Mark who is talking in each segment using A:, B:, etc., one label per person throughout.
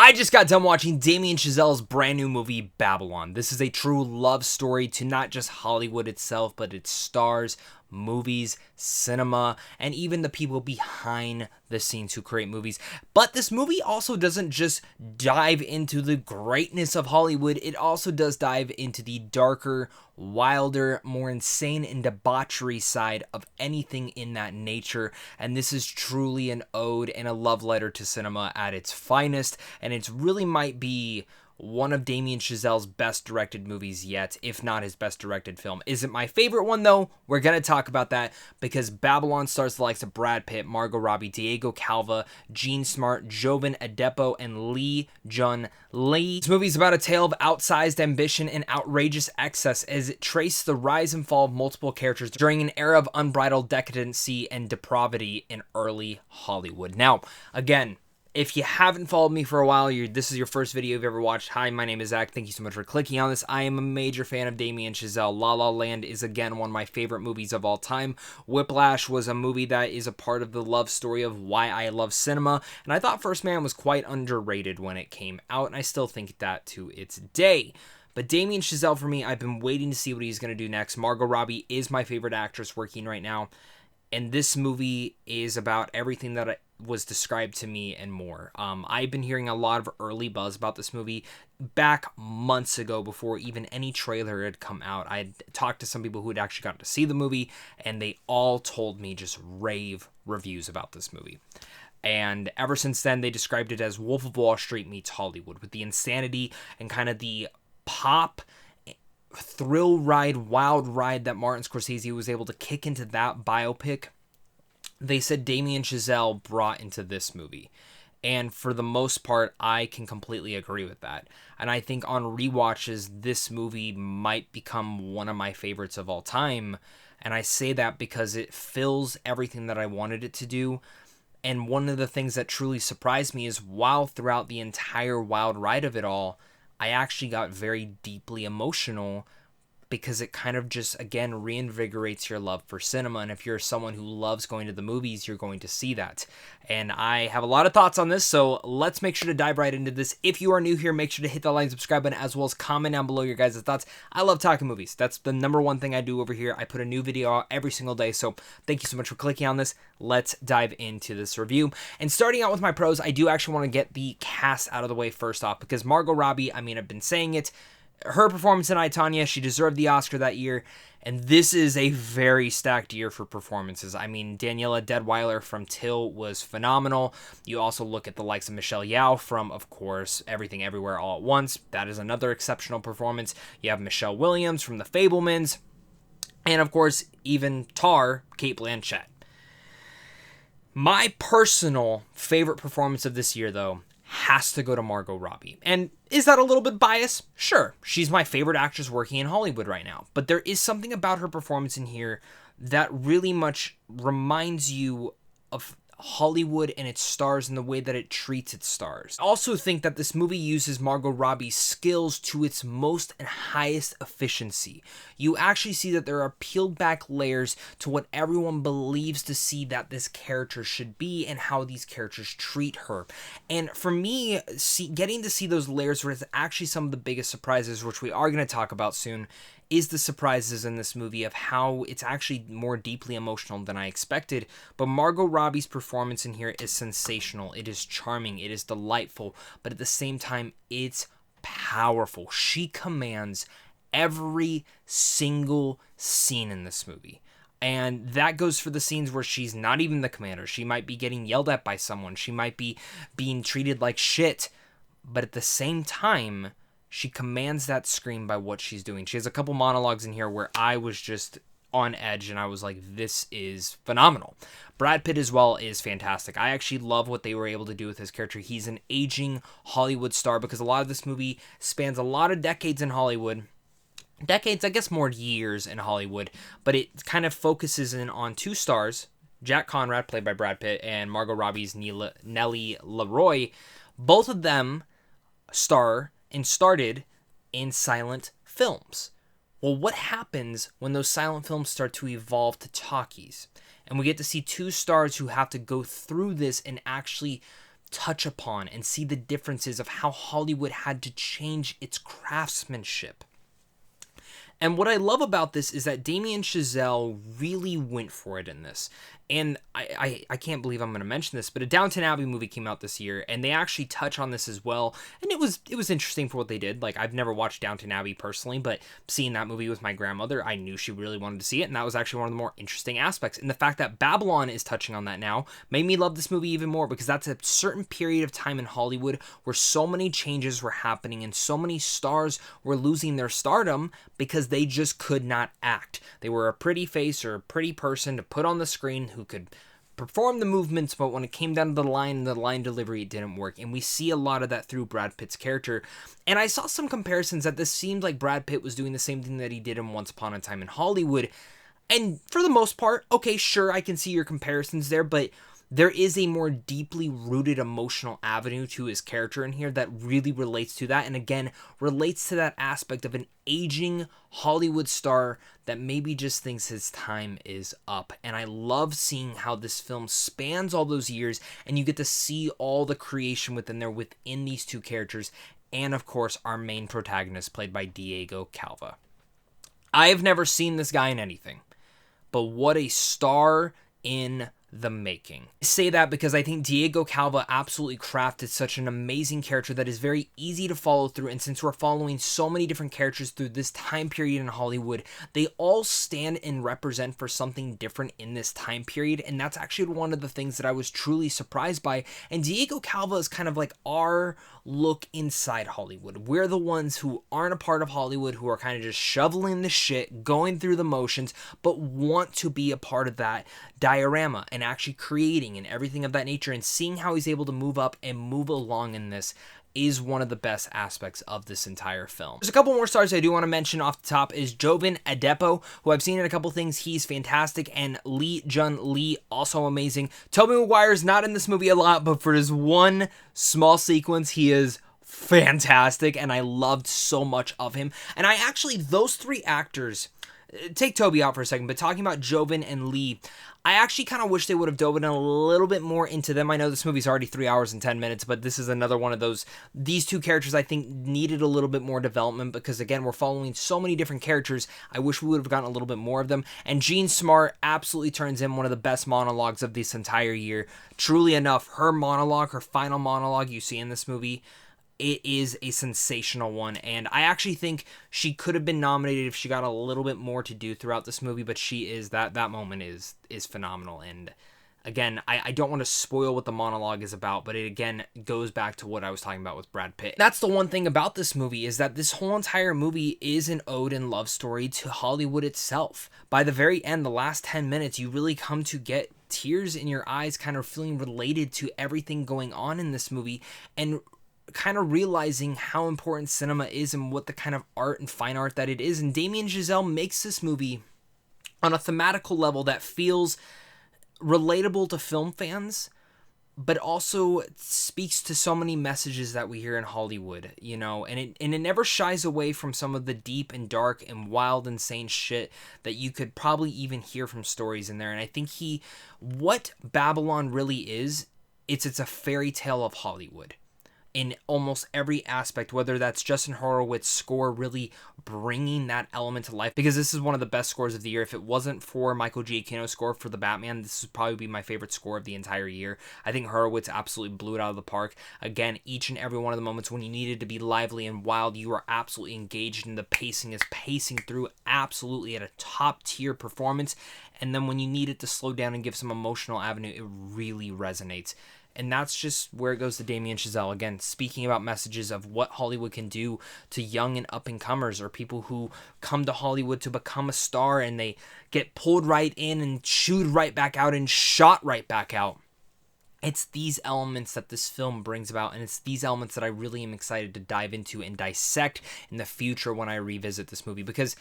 A: I just got done watching Damien Chazelle's brand new movie, Babylon. This is a true love story to not just Hollywood itself, but its stars, movies, cinema, and even the people behind the scenes who create movies. But this movie also doesn't just dive into the greatness of Hollywood, it also does dive into the darker, wilder, more insane and debauchery side of anything in that nature. And this is truly an ode and a love letter to cinema at its finest, and it really might be one of Damien Chazelle's best directed movies yet, if not his best directed film. Isn't my favorite one though? We're gonna talk about that because Babylon stars the likes of Brad Pitt, Margot Robbie, Diego Calva, Gene Smart, Jovan Adepo, and Lee Jun Lee. This movie is about a tale of outsized ambition and outrageous excess as it traces the rise and fall of multiple characters during an era of unbridled decadency and depravity in early Hollywood. Now, again, if you haven't followed me for a while, this is your first video you've ever watched. Hi, my name is Zach. Thank you so much for clicking on this. I am a major fan of Damien Chazelle. La La Land is, again, one of my favorite movies of all time. Whiplash was a movie that is a part of the love story of why I love cinema. And I thought First Man was quite underrated when it came out, and I still think that to its day. But Damien Chazelle, for me, I've been waiting to see what he's going to do next. Margot Robbie is my favorite actress working right now. And this movie is about everything that was described to me and more. I've been hearing a lot of early buzz about this movie back months ago before even any trailer had come out. I had talked to some people who had actually gotten to see the movie, and they all told me just rave reviews about this movie. And ever since then, they described it as Wolf of Wall Street meets Hollywood, with the insanity and kind of the pop thrill ride, wild ride that Martin Scorsese was able to kick into that biopic. They said Damien Chazelle brought into this movie. And for the most part, I can completely agree with that. And I think on rewatches, this movie might become one of my favorites of all time. And I say that because it fills everything that I wanted it to do. And one of the things that truly surprised me is while throughout the entire wild ride of it all, I actually got very deeply emotional because it kind of just, again, reinvigorates your love for cinema. And if you're someone who loves going to the movies, you're going to see that. And I have a lot of thoughts on this, so let's make sure to dive right into this. If you are new here, make sure to hit that like and subscribe button, as well as comment down below your guys' thoughts. I love talking movies. That's the number one thing I do over here. I put a new video out every single day, so thank you so much for clicking on this. Let's dive into this review. And starting out with my pros, I do actually want to get the cast out of the way first off, because Margot Robbie, I mean, I've been saying it, her performance in I, Tonya, she deserved the Oscar that year, and this is a very stacked year for performances. I mean, Daniela Deadwyler from Till was phenomenal. You also look at the likes of Michelle Yeoh from, of course, Everything Everywhere All at Once. That is another exceptional performance. You have Michelle Williams from The Fabelmans, and of course, even Tar, Cate Blanchett. My personal favorite performance of this year, though, has to go to Margot Robbie. And is that a little bit biased? Sure. She's my favorite actress working in Hollywood right now. But there is something about her performance in here that really much reminds you of Hollywood and its stars and the way that it treats its stars. I also think that this movie uses Margot Robbie's skills to its most and highest efficiency. You actually see that there are peeled back layers to what everyone believes to see that this character should be and how these characters treat her. And for me, getting to see those layers was actually some of the biggest surprises, which we are going to talk about soon, is the surprises in this movie of how it's actually more deeply emotional than I expected. But Margot Robbie's performance in here is sensational. It is charming. It is delightful. But at the same time, it's powerful. She commands every single scene in this movie. And that goes for the scenes where she's not even the commander. She might be getting yelled at by someone. She might be being treated like shit. But at the same time, she commands that screen by what she's doing. She has a couple monologues in here where I was just on edge and I was like, this is phenomenal. Brad Pitt as well is fantastic. I actually love what they were able to do with his character. He's an aging Hollywood star because a lot of this movie spans a lot of decades in Hollywood. Decades, I guess more years in Hollywood, but it kind of focuses in on two stars, Jack Conrad, played by Brad Pitt, and Margot Robbie's Nellie Leroy. Both of them star and started in silent films. Well, what happens when those silent films start to evolve to talkies? And we get to see two stars who have to go through this and actually touch upon and see the differences of how Hollywood had to change its craftsmanship. And what I love about this is that Damien Chazelle really went for it in this. And I can't believe I'm going to mention this, but a Downton Abbey movie came out this year, and they actually touch on this as well. And it was interesting for what they did. Like, I've never watched Downton Abbey personally, but seeing that movie with my grandmother, I knew she really wanted to see it, and that was actually one of the more interesting aspects. And the fact that Babylon is touching on that now made me love this movie even more, because that's a certain period of time in Hollywood where so many changes were happening and so many stars were losing their stardom because they just could not act. They were a pretty face or a pretty person to put on the screen who could perform the movements, but when it came down to the line delivery, it didn't work. And we see a lot of that through Brad Pitt's character. And I saw some comparisons that this seemed like Brad Pitt was doing the same thing that he did in Once Upon a Time in Hollywood. And for the most part, okay, sure, I can see your comparisons there, but there is a more deeply rooted emotional avenue to his character in here that really relates to that, and again, relates to that aspect of an aging Hollywood star that maybe just thinks his time is up. And I love seeing how this film spans all those years, and you get to see all the creation within these two characters, and of course, our main protagonist, played by Diego Calva. I have never seen this guy in anything, but what a star in the making. I say that because I think Diego Calva absolutely crafted such an amazing character that is very easy to follow through, and since we're following so many different characters through this time period in Hollywood, they all stand and represent for something different in this time period, and that's actually one of the things that I was truly surprised by. And Diego Calva is kind of like our look inside Hollywood. We're the ones who aren't a part of Hollywood, who are kind of just shoveling the shit, going through the motions, but want to be a part of that diorama and actually creating and everything of that nature. And seeing how he's able to move up and move along in this is one of the best aspects of this entire film. There's a couple more stars I do want to mention off the top is Jovan Adepo, who I've seen in a couple things. He's fantastic. And Lee Jun Lee, also amazing. Tobey Maguire's not in this movie a lot, but for his one small sequence, he is fantastic, and I loved so much of him. And I actually, those three actors, take Toby out for a second, but talking about Jovan and Lee, I actually kind of wish they would have dove in a little bit more into them. I know this movie's already 3 hours and 10 minutes, but this is another one of those. These two characters, I think, needed a little bit more development because, again, we're following so many different characters. I wish we would have gotten a little bit more of them. And Jean Smart absolutely turns in one of the best monologues of this entire year. Truly enough, her monologue, her final monologue you see in this movie, it is a sensational one, and I actually think she could have been nominated if she got a little bit more to do throughout this movie, but she is, that moment is phenomenal. And again, I don't want to spoil what the monologue is about, but it again goes back to what I was talking about with Brad Pitt. That's the one thing about this movie, is that this whole entire movie is an ode and love story to Hollywood itself. By the very end, the last 10 minutes, you really come to get tears in your eyes, kind of feeling related to everything going on in this movie, and kind of realizing how important cinema is and what the kind of art and fine art that it is. And Damien Chazelle makes this movie on a thematical level that feels relatable to film fans, but also speaks to so many messages that we hear in Hollywood, you know, and it never shies away from some of the deep and dark and wild, insane shit that you could probably even hear from stories in there. And I think what Babylon really is, it's a fairy tale of Hollywood in almost every aspect, whether that's Justin Horowitz's score really bringing that element to life, because this is one of the best scores of the year. If it wasn't for Michael Giacchino's score for The Batman, this would probably be my favorite score of the entire year. I think Horowitz absolutely blew it out of the park. Again, each and every one of the moments when you needed to be lively and wild, you are absolutely engaged, and the pacing is pacing through absolutely at a top tier performance. And then when you needed to slow down and give some emotional avenue, it really resonates. And that's just where it goes to Damien Chazelle. Again, speaking about messages of what Hollywood can do to young and up-and-comers, or people who come to Hollywood to become a star and they get pulled right in and chewed right back out and shot right back out. It's these elements that this film brings about, and it's these elements that I really am excited to dive into and dissect in the future when I revisit this movie, because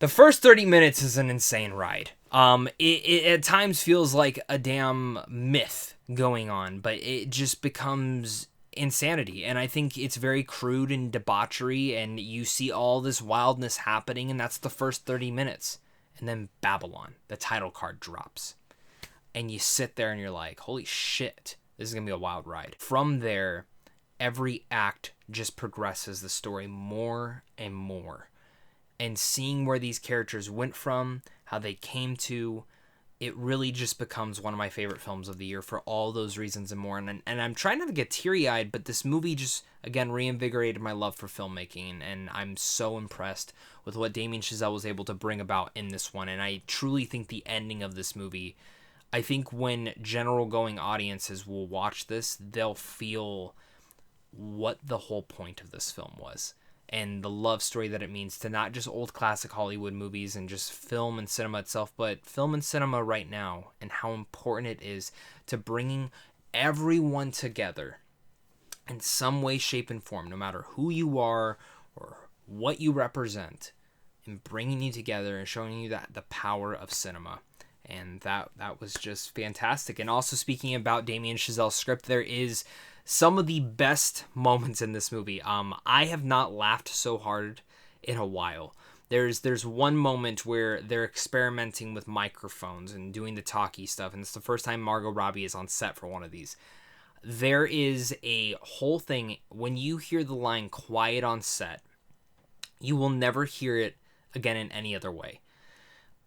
A: the first 30 minutes is an insane ride. It at times feels like a damn myth going on, but it just becomes insanity. And I think it's very crude and debauchery, and you see all this wildness happening, and that's the first 30 minutes. And then Babylon, the title card drops. And you sit there and you're like, holy shit, This is going to be a wild ride. From there, every act just progresses the story more and more. And seeing where these characters went from, how they came to, it really just becomes one of my favorite films of the year for all those reasons and more. And I'm trying not to get teary-eyed, but this movie just, again, reinvigorated my love for filmmaking. And I'm so impressed with what Damien Chazelle was able to bring about in this one. And I truly think the ending of this movie, I think when general going audiences will watch this, they'll feel what the whole point of this film was. And the love story that it means to not just old classic Hollywood movies and just film and cinema itself, but film and cinema right now, and how important it is to bringing everyone together in some way, shape, and form, no matter who you are or what you represent, and bringing you together and showing you that the power of cinema. And that was just fantastic. And also, speaking about Damien Chazelle's script, there is some of the best moments in this movie. I have not laughed so hard in a while. There's one moment where they're experimenting with microphones and doing the talkie stuff, and it's the first time Margot Robbie is on set for one of these. There is a whole thing, when you hear the line "quiet on set," you will never hear it again in any other way.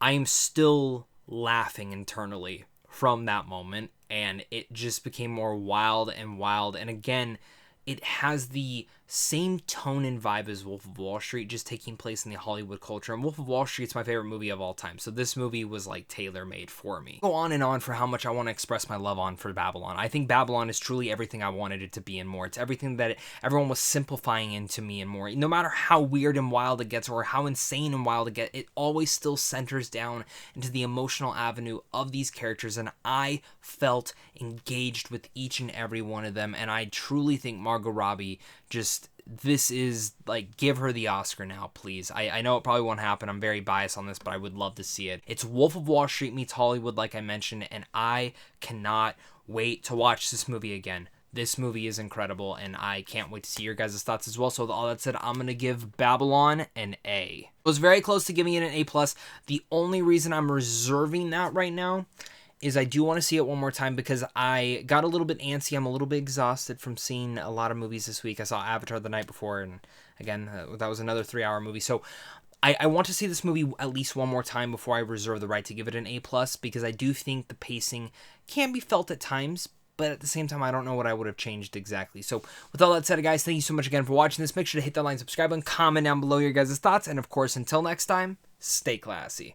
A: I am still laughing internally from that moment, and it just became more wild and wild. And again, it has the same tone and vibe as Wolf of Wall Street, just taking place in the Hollywood culture. And Wolf of Wall Street's my favorite movie of all time, so this movie was like tailor-made for me. Go on and on for how much I want to express my love on for Babylon. I think Babylon is truly everything I wanted it to be and more. It's everything that everyone was simplifying into me and more. No matter how weird and wild it gets, or how insane and wild it gets, it always still centers down into the emotional avenue of these characters, and I felt engaged with each and every one of them. And I truly think Margot Robbie just, this is like, give her the Oscar now, please. I know it probably won't happen. I'm very biased on this, but I would love to see it. It's Wolf of Wall Street meets Hollywood, like I mentioned, and I cannot wait to watch this movie again. This movie is incredible, and I can't wait to see your guys' thoughts as well. So with all that said, I'm going to give Babylon an A. I was very close to giving it an A+. The only reason I'm reserving that right now is I do want to see it one more time, because I got a little bit antsy. I'm a little bit exhausted from seeing a lot of movies this week. I saw Avatar the night before, and again, that was another 3-hour movie. So I want to see this movie at least one more time before I reserve the right to give it an A+, because I do think the pacing can be felt at times, but at the same time, I don't know what I would have changed exactly. So with all that said, guys, thank you so much again for watching this. Make sure to hit that like, subscribe, and comment down below your guys' thoughts. And of course, until next time, stay classy.